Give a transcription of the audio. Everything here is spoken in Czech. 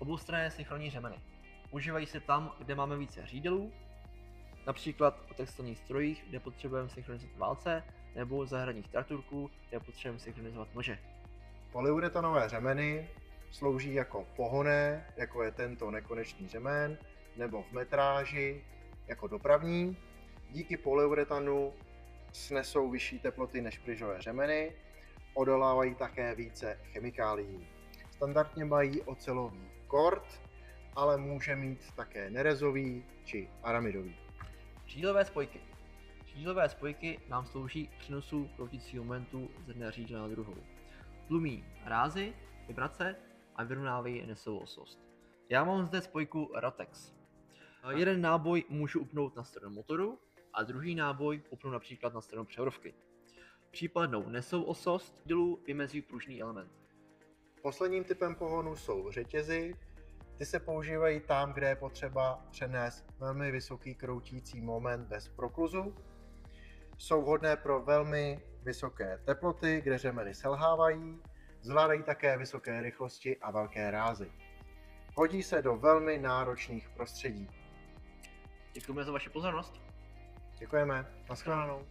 Oboustranné synchronní řemeny. Používají se tam, kde máme více řídelů, například o textilních strojích, kde potřebujeme synchronizovat válce, nebo zahradních traktorků, kde potřebujeme synchronizovat nože. Polyuretanové řemeny slouží jako pohonné, jako je tento nekonečný řemen, nebo v metráži jako dopravní. Díky polyuretanu snesou vyšší teploty než pryžové řemeny, odolávají také více chemikálií. Standardně mají ocelový kord, ale může mít také nerezový či aramidový. Řídlové spojky. Řídlové spojky nám slouží k přenosu kroutícího momentu z jedné řídle na druhou. Tlumí rázy, vibrace a vyrovnávají nesouvislost. Já mám zde spojku Rotex. Jeden náboj můžu upnout na stranu motoru a druhý náboj upnu například na stranu převodovky. Případnou nesouvislost dílu vymezí pružný element. Posledním typem pohonu jsou řetězy. Ty se používají tam, kde je potřeba přenést velmi vysoký kroutící moment bez prokluzu. Jsou vhodné pro velmi vysoké teploty, kde řemeny selhávají, zvládají také vysoké rychlosti a velké rázy. Hodí se do velmi náročných prostředí. Děkujeme za vaši pozornost. Děkujeme, nashledanou.